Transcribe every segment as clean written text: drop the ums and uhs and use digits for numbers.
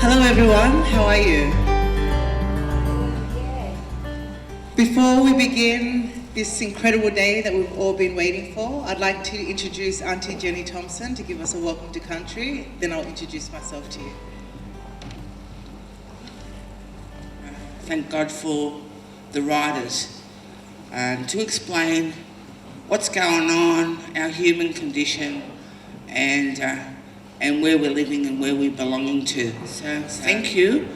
Hello everyone, how are you? Before we begin this incredible day that we've all been waiting for, I'd like to introduce Aunty Jenny Thomsen to give us a welcome to country, then I'll introduce myself to you. Thank God for the riders to explain what's going on, our human condition, and where we're living and where we're belonging to. So thank you,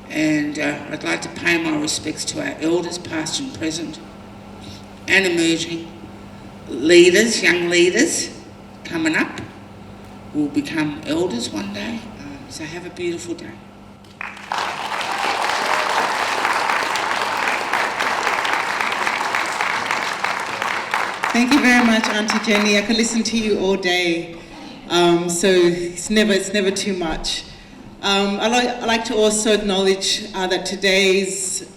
and I'd like to pay my respects to our elders, past and present, and emerging leaders, young leaders coming up, will become elders one day. So have a beautiful day. Thank you very much, Aunty Jenny. I could listen to you all day, so it's never too much. I'd like to also acknowledge that today's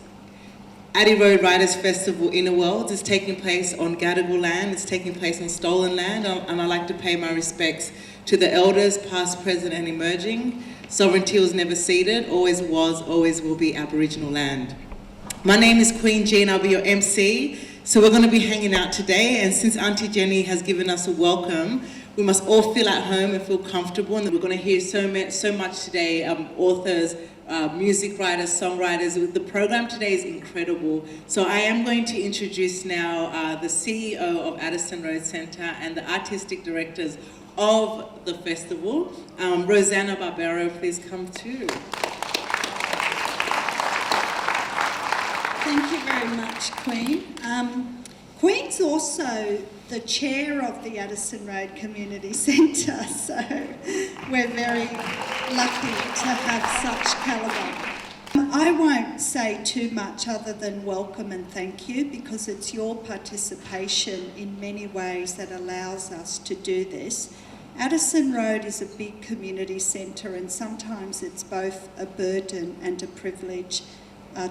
Addi Road Riders Festival Inner Worlds is taking place on Gadigal land. It's taking place on stolen land, and I'd like to pay my respects to the elders, past, present, and emerging. Sovereignty was never ceded, always was, always will be Aboriginal land. My name is Kween G, and I'll be your MC. So we're going to be hanging out today, and since Aunty Jenny has given us a welcome, we must all feel at home and feel comfortable, and we're going to hear so much today, authors, music writers, songwriters. The program today is incredible. So I am going to introduce now the CEO of Addi Road Centre and the artistic directors of the festival. Rosanna, Barbero, please come too. Thank you very much, Queen. Queen's also the chair of the Addi Road Community Centre, so we're very lucky to have such calibre. I won't say too much other than welcome and thank you, because it's your participation in many ways that allows us to do this. Addi Road is a big community centre, and sometimes it's both a burden and a privilege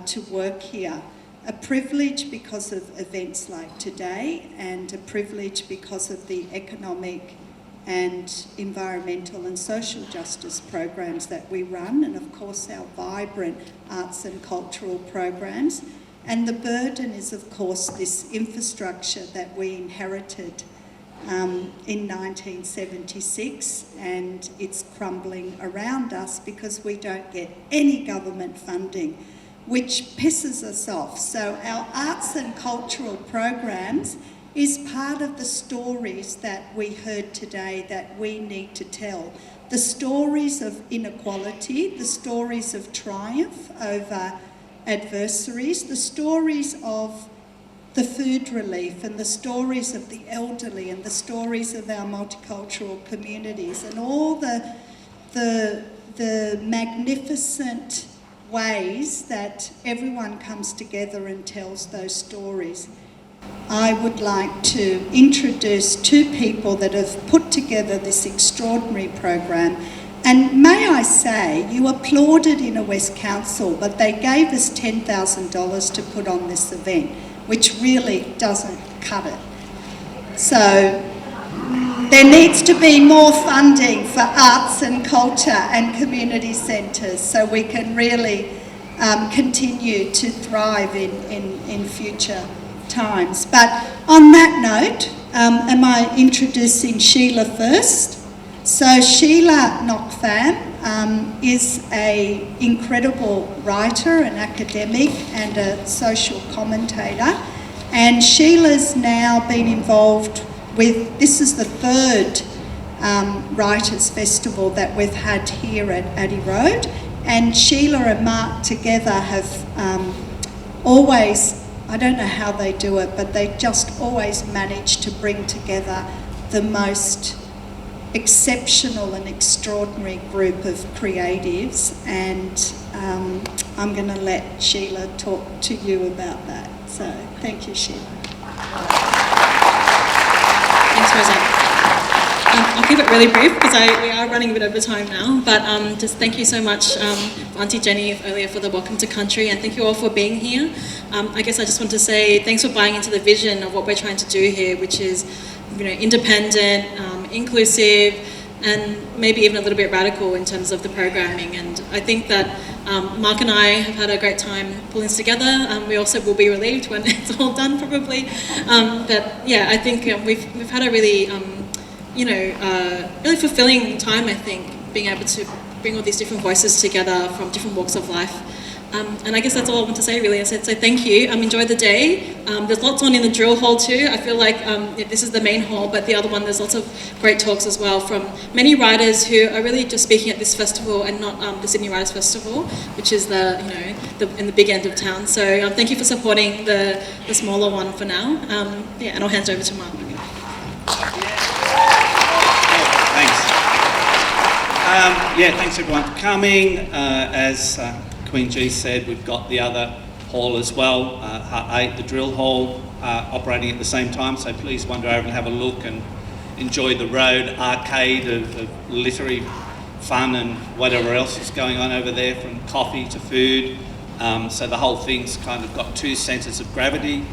to work here. A privilege because of events like today, and a privilege because of the economic and environmental and social justice programs that we run, and of course our vibrant arts and cultural programs. And the burden is of course this infrastructure that we inherited in 1976, and it's crumbling around us because we don't get any government funding, which pisses us off. So our arts and cultural programs is part of the stories that we heard today that we need to tell. The stories of inequality, the stories of triumph over adversaries, the stories of the food relief, and the stories of the elderly, and the stories of our multicultural communities, and all the magnificent ways that everyone comes together and tells those stories. I would like to introduce two people that have put together this extraordinary program. And may I say, you applauded Inner West Council, but they gave us $10,000 to put on this event, which really doesn't cut it. So there needs to be more funding for arts and culture and community centres so we can really continue to thrive in future times. But on that note, am I introducing Sheila first? So Sheila Ngoc Pham is an incredible writer, an academic and a social commentator, and Sheila's now been involved with, this is the third Writers' Festival that we've had here at Addi Road, and Sheila and Mark together have always, I don't know how they do it, but they just always manage to bring together the most exceptional and extraordinary group of creatives, and I'm going to let Sheila talk to you about that. So thank you, Sheila. Thanks, Rosanna. I'll keep it really brief because we are running a bit over time now, but just thank you so much, Aunty Jenny earlier, for the welcome to country, and thank you all for being here. I guess I just want to say thanks for buying into the vision of what we're trying to do here, which is, you know, independent, inclusive, and maybe even a little bit radical in terms of the programming. And I think that Mark and I have had a great time pulling this together. We also will be relieved when it's all done, probably. But yeah, I think we've had a really, really fulfilling time, I think, being able to bring all these different voices together from different walks of life. And I guess that's all I want to say, really. I said, so thank you. Enjoy the day. There's lots on in the drill hall too. I feel like this is the main hall, but the other one, there's lots of great talks as well from many writers who are really just speaking at this festival and not the Sydney Writers Festival, which is in the big end of town. So thank you for supporting the smaller one for now. And I'll hand it over to Mark. Thanks. Thanks everyone for coming. As Kween G said, we've got the other hall as well, Hut 8, the drill hall, operating at the same time, so please wander over and have a look and enjoy the road arcade of literary fun and whatever else is going on over there, from coffee to food. So the whole thing's kind of got two centres of gravity.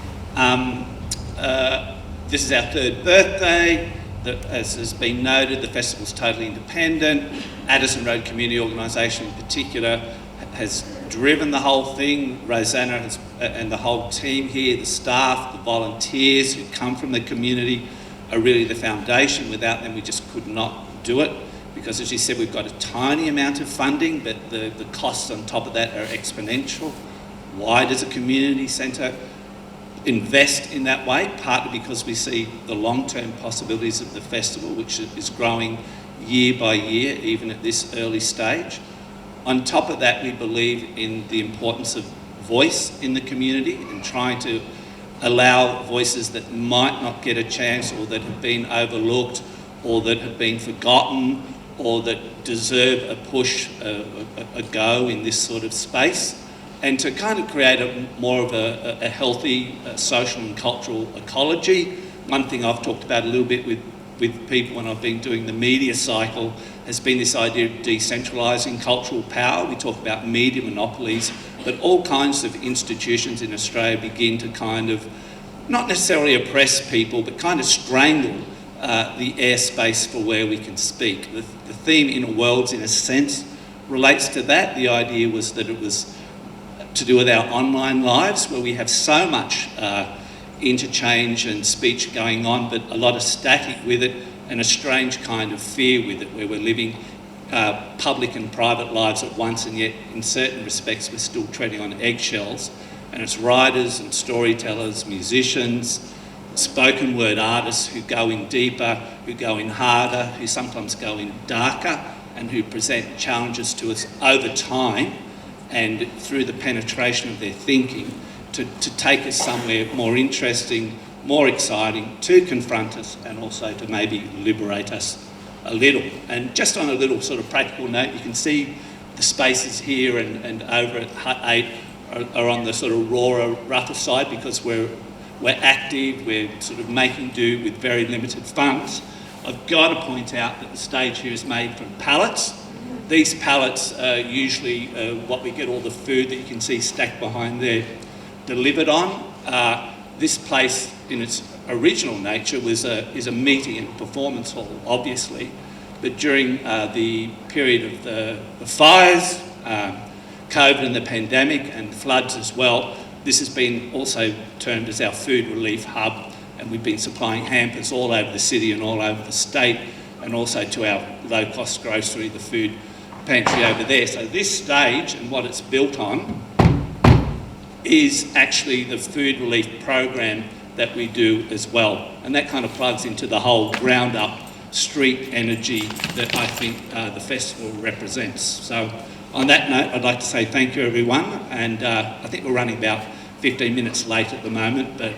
This is our 3rd birthday. As has been noted, the festival's totally independent. Addison Road Community Organisation in particular has driven the whole thing. Rosanna and the whole team here, the staff, the volunteers who come from the community are really the foundation. Without them, we just could not do it, because as you said, we've got a tiny amount of funding, but the costs on top of that are exponential. Why does a community centre invest in that way? Partly because we see the long-term possibilities of the festival, which is growing year by year, even at this early stage. On top of that, we believe in the importance of voice in the community and trying to allow voices that might not get a chance, or that have been overlooked, or that have been forgotten, or that deserve a push, a go in this sort of space, and to kind of create more of a healthy social and cultural ecology. One thing I've talked about a little bit with people when I've been doing the media cycle has been this idea of decentralising cultural power. We talk about media monopolies, but all kinds of institutions in Australia begin to kind of, not necessarily oppress people, but kind of strangle the airspace for where we can speak. The theme Inner Worlds, in a sense, relates to that. The idea was that it was to do with our online lives, where we have so much interchange and speech going on, but a lot of static with it, and a strange kind of fear with it, where we're living public and private lives at once, and yet in certain respects we're still treading on eggshells. And it's writers and storytellers, musicians, spoken word artists who go in deeper, who go in harder, who sometimes go in darker, and who present challenges to us over time and through the penetration of their thinking to take us somewhere more interesting, more exciting, to confront us, and also to maybe liberate us a little. And just on a little sort of practical note, you can see the spaces here and over at Hut 8 are on the sort of rawer, rougher side, because we're active, we're sort of making do with very limited funds. I've got to point out that the stage here is made from pallets. These pallets are usually what we get all the food that you can see stacked behind there delivered on. This place, in its original nature, is a meeting and performance hall, obviously, but during the period of the fires, COVID and the pandemic, and floods as well, this has been also termed as our food relief hub, and we've been supplying hampers all over the city and all over the state, and also to our low-cost grocery, the food pantry over there. So this stage and what it's built on is actually the food relief program that we do as well. And that kind of plugs into the whole ground-up street energy that I think the festival represents. So on that note, I'd like to say thank you, everyone. And I think we're running about 15 minutes late at the moment, but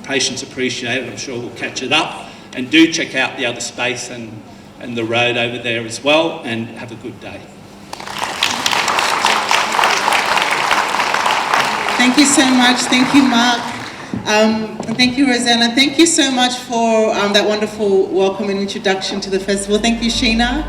patience appreciated. I'm sure we'll catch it up. And do check out the other space and the road over there as well, and have a good day. Thank you so much. Thank you, Mark. And thank you, Rosanna. Thank you so much for that wonderful welcome and introduction to the festival. Thank you, Sheila.